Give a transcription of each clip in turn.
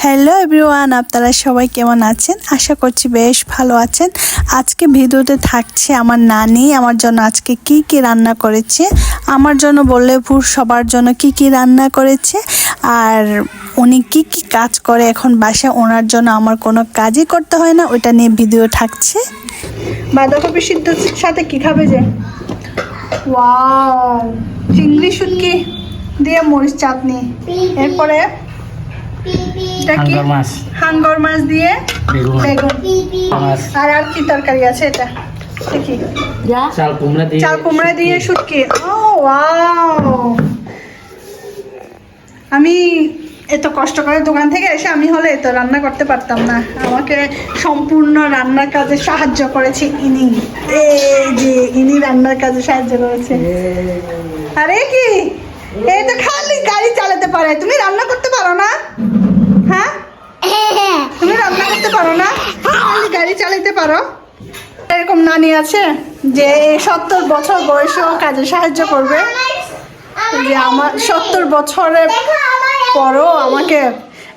Hello everyone, আপনারা সবাই কেমন আছেন? আশা করছি বেশ ভালো আছেন। আজকে ভিডিওতে থাকছে আমার নানি আমার জন্য আজকে কি কি রান্না করেছে, আমার জন্য বললে ভুল, সবার জন্য কি কি রান্না করেছে, আর উনি কি কি কাজ করে এখন বাসায়, ওনার জন্য আমার কোনো কাজই করতে হয় না, ওইটা নিয়ে ভিডিও থাকছে। বাঁধাকপি সিদ্ধর সাথে কি খাবে যে? ওয়াও, চিংড়ি শুটকি দিয়ে মরিচ চাটনি, এরপরে হাঙ্গর মাছ দিয়ে বেগুন, আর আর কি তরকারি আছে? এটা দেখি, চাল কুমড়া দিয়ে শুটকি। ও ওয়াও, আমি এত কষ্ট করে দোকান থেকে এসে আমি হলে এত রান্না করতে পারতাম না। আমাকে সম্পূর্ণ রান্নার কাজে সাহায্য করেছে ইনি। এই যে ইনি রান্নার কাজে সাহায্য করেছে। আরে কি, এই তো খালি গাড়ি চালাতে পারে, তুমি রান্না করতে পারো না? হ্যাঁ, তুমি রান্না করতে পারো না, খালি গাড়ি চালাতে পারো। এরকম নানি আছে যে 70 বছর বয়সেও কাজে সাহায্য করবে। যে আমার 70 বছরের পরও আমাকে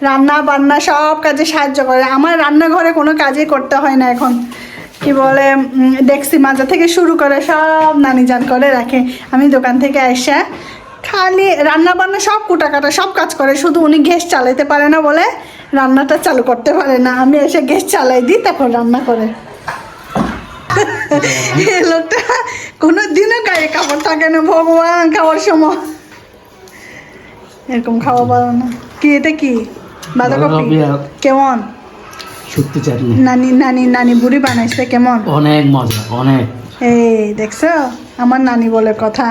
রান্না বান্না সব কাজে সাহায্য করে। আমার রান্নাঘরে কোনো কাজই করতে হয় না এখন। কি বলে, ডেক্সি মাজা থেকে শুরু করে সব নানি জান করে রাখে। আমি দোকান থেকে এসে খালি রান্না বান্না সব কুটাকাটা সব কাজ করে, শুধু উনি গ্যাস চালাইতে পারে না বলে রান্নাটা চালু করতে পারে না। আমি এসে গ্যাস চালাই দিই, তারপর রান্না করে। এই লোকটা কোনো দিনও গায়ে কাপড় থাকে না, ভগবান, খাওয়ার সময় এরকম খাওয়া পারো না। কি এটা কি বাঁধাকপি? কেমন নানি নানি নানি বুড়ি বানাইছে, কেমন? অনেক মজা, অনেক। এই দেখছো, আমার নানি বলে কথা,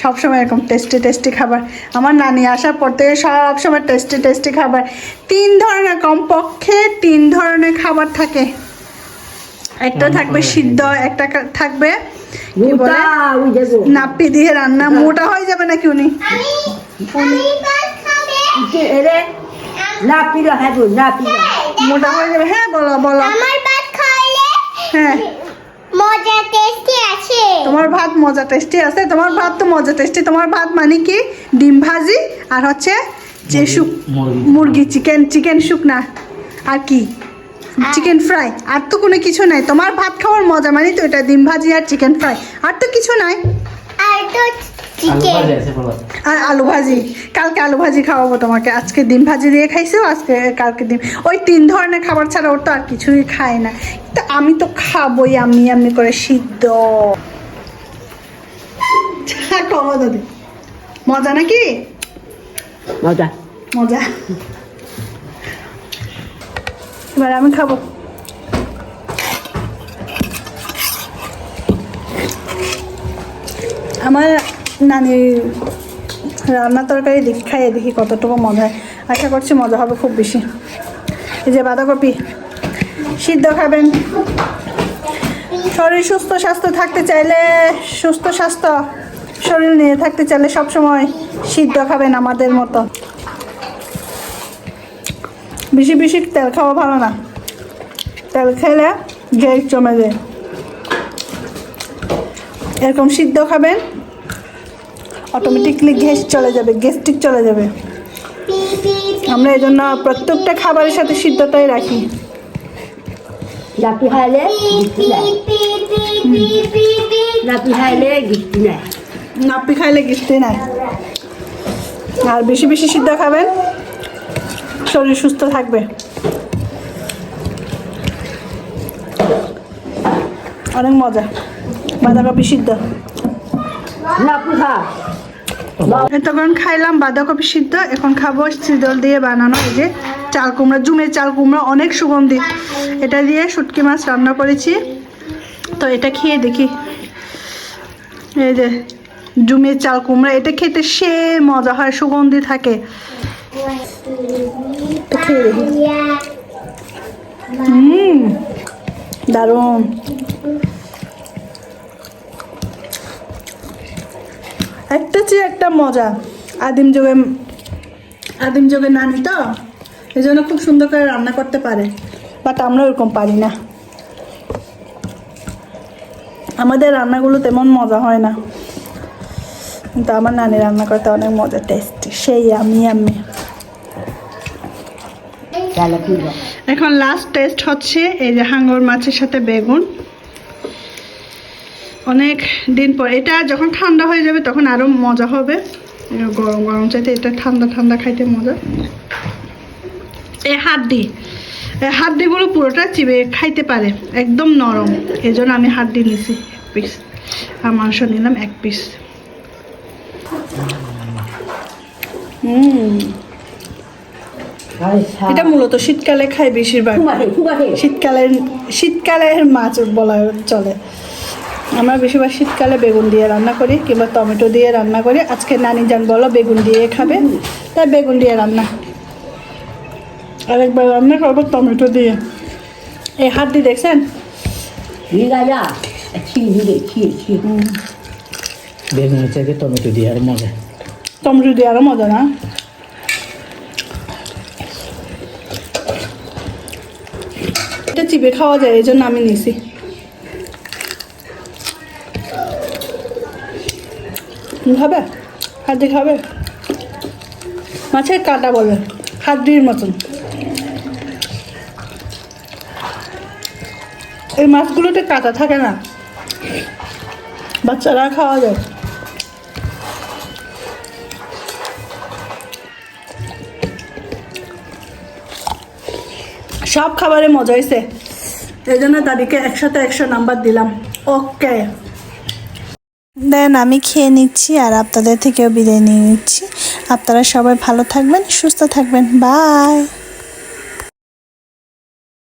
সবসময় এরকম টেস্টি টেস্টি খাবার। আমার নানি আসার পর থেকে সবসময় টেস্টি টেস্টি খাবার। 3 ধরনের, কমপক্ষে 3 ধরনের খাবার থাকে। একটা থাকবে সিদ্ধ, একটা থাকবে কি বলে নাপ্পি দিয়ে রান্না। মোটা হয়ে যাবে নাকি উনি? মোটা হয়ে যাবে। হ্যাঁ বলো বলো। হ্যাঁ, মজা টেস্টি আছে। তোমার ভাত মজা টেস্টি আছে? তোমার ভাত তো মজা টেস্টি। তোমার ভাত মানে কি? ডিম ভাজি আর হচ্ছে যে মুরগি চিকেন শুকনা, আর কি চিকেন ফ্রাই, আর তো কোনো কিছু নাই। তোমার ভাত খাওয়ার মজা মানে তো এটা, ডিম ভাজি আর চিকেন ফ্রাই, আর তো কিছু নাই। আর তো চিকেন আর আলু ভাজি। কালকে আলু ভাজি খাওয়াবো তোমাকে, আজকে ডিম ভাজি দিয়ে খাইছো, আজকে কালকে ডিম। ওই 3 ধরনের খাবার ছাড়া ওর তো আর কিছুই খায় না। তো আমি তো খাবোই আমি আমি করে সিদ্ধ। কমো দাদি, মজা নাকি? মজা মজা। এবার আমি খাবো। আমার নানি রান্না তরকারি দেখি, খাইয়ে দেখি কতটুকু মজা হয়। আশা করছি মজা হবে খুব বেশি। এই যে বাঁধাকপি সিদ্ধ খাবেন। শরীর সুস্থ স্বাস্থ্য থাকতে চাইলে, সুস্থ স্বাস্থ্য শরীর নিয়ে থাকতে চাইলে সবসময় সিদ্ধ খাবেন আমাদের মতো। বেশি বেশি তেল খাওয়া ভালো না, তেল খেলে গ্যাস জমে যায়। এরকম সিদ্ধ খাবেন, অটোমেটিকলি গ্যাস চলে যাবে, গ্যাস্ট্রিক চলে যাবে। আমরা এই জন্য প্রত্যেকটা খাবারের সাথে সিদ্ধটাই রাখি। নাপি খাইলে গিফটি নাই, নাপি খাইলে গিফটি নাই, নাপি খাইলে গিফটি নাই। আর বেশি বেশি সিদ্ধ খাবেন, শরীর সুস্থ থাকবে। অনেক মজা বাঁধাকপি সিদ্ধ। নাপি খা। এতক্ষণ খাইলাম বাঁধাকপি সিদ্ধ, এখন খাবো শীতল দিয়ে বানানো এই যে চাল কুমড়া, জুমের চাল কুমড়া, অনেক সুগন্ধি। এটা দিয়ে শুটকি মাছ রান্না করেছি, তো এটা খেয়ে দেখি। এই যে জুমের চাল কুমড়া, এটা খেতে সে মজা হয়, সুগন্ধি থাকে। খেয়ে দেখি। দারুণ। একটা চেয়ে একটা মজা। আদিম যুগে নানি তো এই জন্য খুব সুন্দর করে রান্না করতে পারে, বাট আমরা ওরকম পারি না। আমাদের রান্নাগুলো তেমন মজা হয় না, কিন্তু আমার নানি রান্না করতে অনেক মজা, টেস্টি, সেই আমি তাহলে কি হবে? এখন লাস্ট টেস্ট হচ্ছে এই যে হাঙ্গর মাছের সাথে বেগুন। অনেক দিন পর, এটা যখন ঠান্ডা হয়ে যাবে তখন আরো মজা হবে। গরম গরম চাইতে এটা ঠান্ডা ঠান্ডা খাইতে মজা। এই হাড্ডিগুলো পুরোটা চিবে খাইতে পারে, একদম নরম, এই জন্য আমি হাড্ডি নিছি 1 পিস, আর মাংস নিলাম 1 পিস। এটা মূলত শীতকালে খাই বেশিরভাগ, শীতকালের মাছ বলা চলে। আমরা বেশিরভাগ শীতকালে বেগুন দিয়ে রান্না করি কিংবা টমেটো দিয়ে রান্না করি। আজকে নানি জান বলো বেগুন দিয়ে খাবে, তাই বেগুন দিয়ে রান্না। আরেকবার রান্না করবো টমেটো দিয়ে। এই হাড্ডি দেখছেন? বেগুনের চাইতে টমেটো দিয়ে আর মজা। টমেটো দিয়ে আরো মজা না? এটা চিপে খাওয়া যায়, এই জন্য আমি নিছি। খাবে? হাড্ডি খাবে? মাছের কাটা বলে, হাড্ডির মতন। এই মাছগুলোতে কাটা থাকে না, বাচ্চারা খাওয়া যায়। সব খাবারে মজা হয়েছে, এই জন্য দাদিকে 100 নাম্বার দিলাম। ওকে দেন আমি খেয়ে নিচ্ছি আর আপনাদের থেকেও বিদায় নিয়ে নিচ্ছি। আপনারা সবাই ভালো থাকবেন, সুস্থ থাকবেন। বাই।